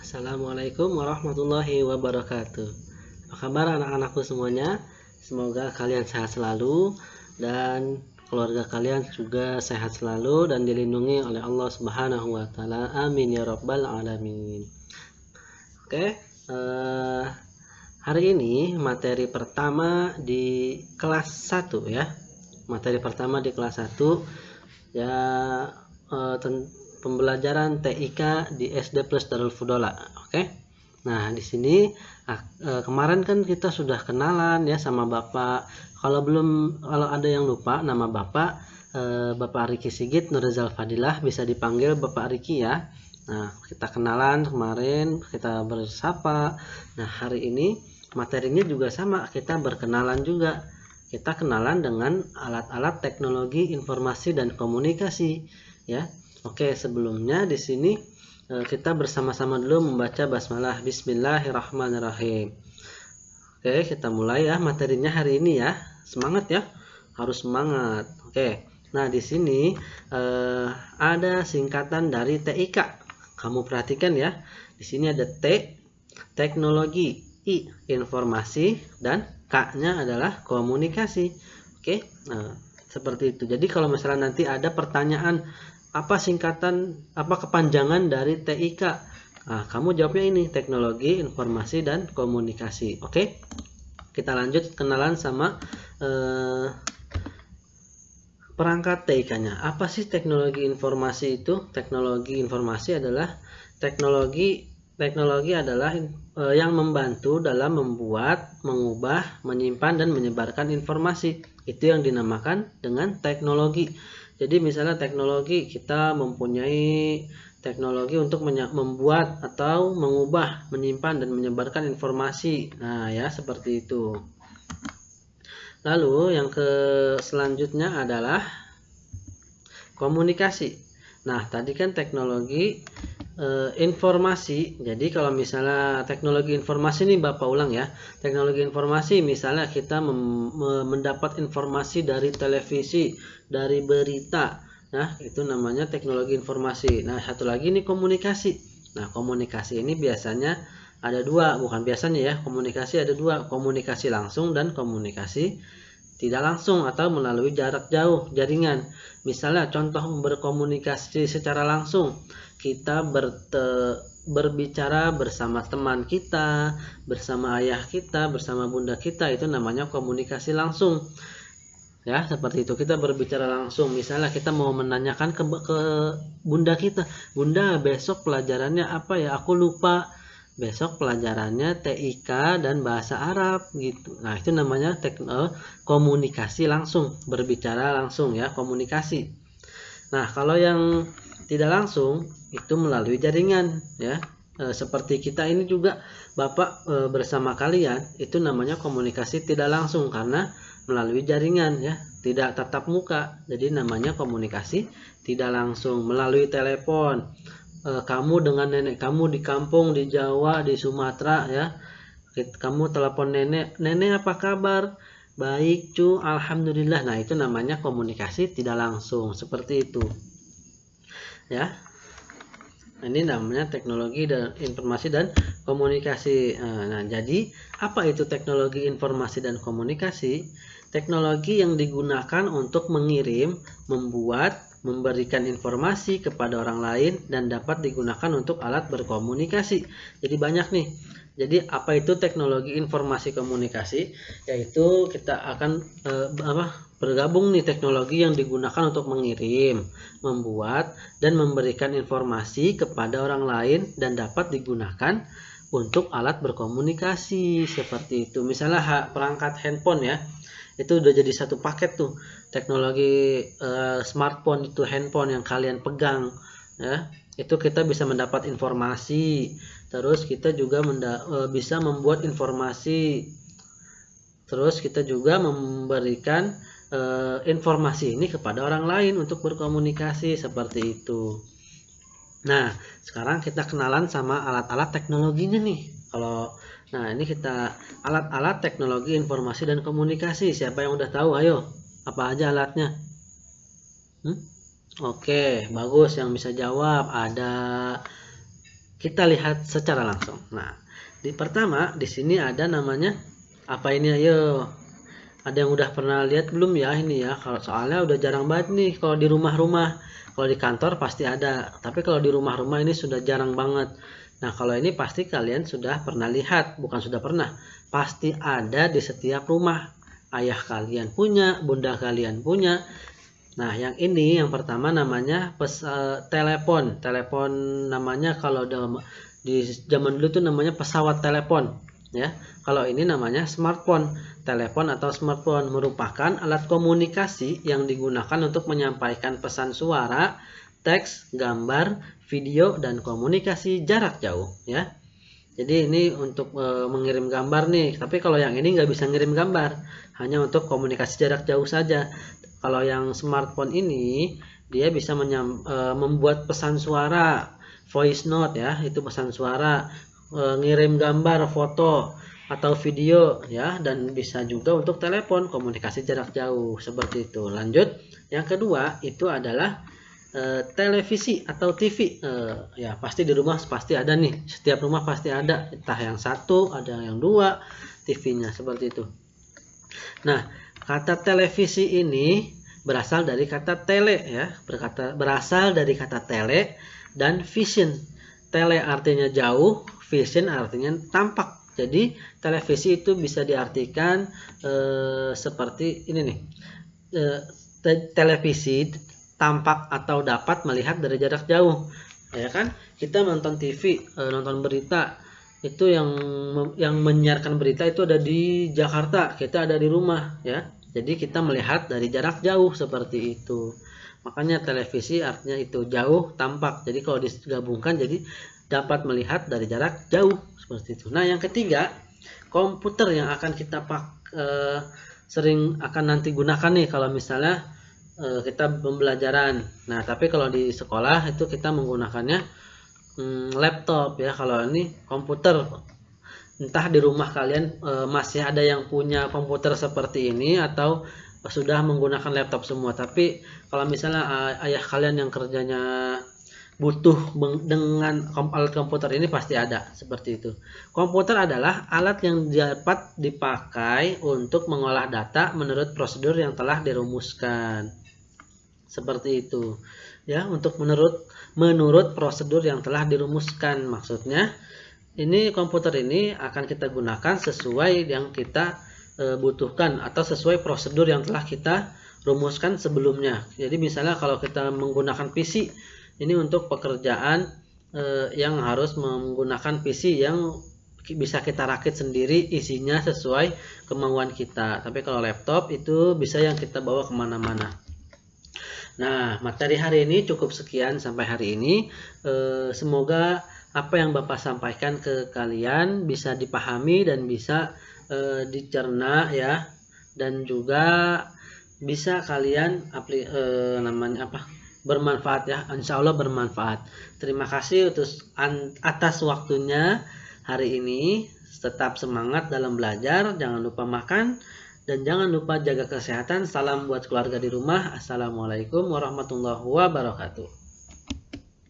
Assalamualaikum warahmatullahi wabarakatuh. Apa kabar anak-anakku semuanya? Semoga kalian sehat selalu dan keluarga kalian juga sehat selalu dan dilindungi oleh Allah Subhanahu wa taala. Amin ya rabbal alamin. Oke, hari ini materi pertama di kelas 1 ya. Materi pertama di kelas 1 ya, pembelajaran TIK di SD Plus Darul Fudola. Oke. Nah, di sini kemarin kan kita sudah kenalan ya sama Bapak. Kalau ada yang lupa nama Bapak, Bapak Riki Sigit Nurizal Fadilah, bisa dipanggil Bapak Riki ya. Nah, kita kenalan kemarin, kita bersapa. Nah, hari ini materinya juga sama, kita berkenalan juga. Kita kenalan dengan alat-alat teknologi informasi dan komunikasi ya. Oke, sebelumnya di sini kita bersama-sama dulu membaca basmalah. Bismillahirrahmanirrahim. Oke, kita mulai ya materinya hari ini ya. Semangat ya, harus semangat. Oke, nah di sini ada singkatan dari TIK. Kamu perhatikan ya, di sini ada T, teknologi, I, informasi, dan K-nya adalah komunikasi. Oke, nah seperti itu. Jadi kalau misalnya nanti ada pertanyaan apa singkatan, apa kepanjangan dari TIK, nah, kamu jawabnya ini, teknologi, informasi, dan komunikasi. Oke, kita lanjut kenalan sama perangkat TIK-nya. Apa sih teknologi informasi itu? Teknologi informasi adalah teknologi adalah yang membantu dalam membuat, mengubah, menyimpan, dan menyebarkan informasi. Itu yang dinamakan dengan teknologi. Jadi misalnya teknologi, kita mempunyai teknologi untuk membuat atau mengubah, menyimpan, dan menyebarkan informasi. Nah ya, seperti itu. Lalu yang selanjutnya adalah komunikasi. Nah tadi kan teknologi informasi. Jadi kalau misalnya teknologi informasi ini Bapak ulang ya. Teknologi informasi misalnya kita mendapat informasi dari televisi, dari berita. Nah, itu namanya teknologi informasi. Nah, satu lagi ini komunikasi. Nah, komunikasi ini biasanya ada dua, bukan biasanya ya. Komunikasi ada dua, komunikasi langsung dan komunikasi tidak langsung atau melalui jarak jauh, jaringan. Misalnya contoh berkomunikasi secara langsung, kita berbicara bersama teman kita, bersama ayah kita, bersama bunda kita, itu namanya komunikasi langsung. Ya, seperti itu, kita berbicara langsung. Misalnya kita mau menanyakan ke bunda kita, bunda besok pelajarannya apa ya, aku lupa. Besok pelajarannya TIK dan bahasa Arab gitu. Nah, itu namanya komunikasi langsung, berbicara langsung ya, komunikasi. Nah, kalau yang tidak langsung itu melalui jaringan ya. Seperti kita ini juga Bapak bersama kalian, itu namanya komunikasi tidak langsung karena melalui jaringan ya, tidak tatap muka. Jadi namanya komunikasi tidak langsung. Melalui telepon, kamu dengan nenek kamu di kampung, di Jawa, di Sumatera ya, kamu telepon nenek apa kabar, baik cu, alhamdulillah. Nah itu namanya komunikasi tidak langsung, seperti itu ya. Ini namanya teknologi dan informasi dan komunikasi. Nah jadi apa itu teknologi informasi dan komunikasi? Teknologi yang digunakan untuk mengirim, membuat, memberikan informasi kepada orang lain dan dapat digunakan untuk alat berkomunikasi. Jadi banyak nih. Jadi apa itu teknologi informasi komunikasi? Yaitu kita akan bergabung nih, teknologi yang digunakan untuk mengirim, membuat, dan memberikan informasi kepada orang lain dan dapat digunakan untuk alat berkomunikasi. Seperti itu. Misalnya perangkat handphone ya. Itu udah jadi satu paket tuh, teknologi smartphone itu, handphone yang kalian pegang ya, itu kita bisa mendapat informasi, terus kita juga bisa membuat informasi, terus kita juga memberikan informasi ini kepada orang lain untuk berkomunikasi, seperti itu. Nah sekarang kita kenalan sama alat-alat teknologinya nih. Nah ini kita alat-alat teknologi informasi dan komunikasi. Siapa yang udah tahu? Ayo, apa aja alatnya? Oke, bagus. Yang bisa jawab ada kita lihat secara langsung. Nah, pertama di sini ada namanya apa ini, ayo. Ada yang udah pernah lihat belum ya ini ya? Kalau soalnya udah jarang banget nih kalau di rumah-rumah. Kalau di kantor pasti ada, tapi kalau di rumah-rumah ini sudah jarang banget. Nah, kalau ini pasti kalian sudah pernah lihat, bukan sudah pernah, pasti ada di setiap rumah. Ayah kalian punya, bunda kalian punya. Nah, yang ini yang pertama namanya telepon. Telepon namanya kalau di zaman dulu tuh namanya pesawat telepon, ya. Kalau ini namanya smartphone. Telepon atau smartphone merupakan alat komunikasi yang digunakan untuk menyampaikan pesan suara, teks, gambar, video, dan komunikasi jarak jauh, ya. Jadi ini untuk mengirim gambar nih, tapi kalau yang ini nggak bisa ngirim gambar, hanya untuk komunikasi jarak jauh saja. Kalau yang smartphone ini dia bisa membuat pesan suara, voice note ya, itu pesan suara, ngirim gambar, foto atau video ya, dan bisa juga untuk telepon, komunikasi jarak jauh seperti itu. Lanjut, yang kedua itu adalah televisi atau TV. Ya pasti di rumah pasti ada nih, setiap rumah pasti ada, entah yang satu, ada yang dua TV-nya seperti itu. Nah, kata televisi ini berasal dari kata tele ya, berasal dari kata tele dan vision. Tele artinya jauh, vision artinya tampak. Jadi televisi itu bisa diartikan seperti ini nih, televisi tampak atau dapat melihat dari jarak jauh, ya kan? Kita nonton TV, nonton berita, itu yang menyiarkan berita itu ada di Jakarta, kita ada di rumah, ya. Jadi kita melihat dari jarak jauh seperti itu. Makanya televisi artinya itu jauh, tampak. Jadi kalau digabungkan jadi dapat melihat dari jarak jauh seperti itu. Nah, yang ketiga, komputer yang akan kita sering akan nanti gunakan nih kalau misalnya kita pembelajaran. Nah, tapi kalau di sekolah itu kita menggunakannya laptop ya. Kalau ini komputer, entah di rumah kalian masih ada yang punya komputer seperti ini atau sudah menggunakan laptop semua. Tapi kalau misalnya ayah kalian yang kerjanya butuh dengan alat komputer ini pasti ada seperti itu. Komputer adalah alat yang dapat dipakai untuk mengolah data menurut prosedur yang telah dirumuskan. Seperti itu. Ya, untuk menurut prosedur yang telah dirumuskan. Maksudnya ini komputer ini akan kita gunakan sesuai yang kita butuhkan atau sesuai prosedur yang telah kita rumuskan sebelumnya. Jadi misalnya kalau kita menggunakan PC ini untuk pekerjaan yang harus menggunakan PC yang bisa kita rakit sendiri, isinya sesuai kemauan kita. Tapi kalau laptop itu bisa yang kita bawa kemana-mana. Nah, materi hari ini cukup sekian sampai hari ini. Semoga apa yang Bapak sampaikan ke kalian bisa dipahami dan bisa dicerna ya, dan juga bisa kalian bermanfaat ya, insya Allah bermanfaat. Terima kasih atas waktunya hari ini. Tetap semangat dalam belajar, jangan lupa makan dan jangan lupa jaga kesehatan. Salam buat keluarga di rumah. Assalamualaikum warahmatullahi wabarakatuh.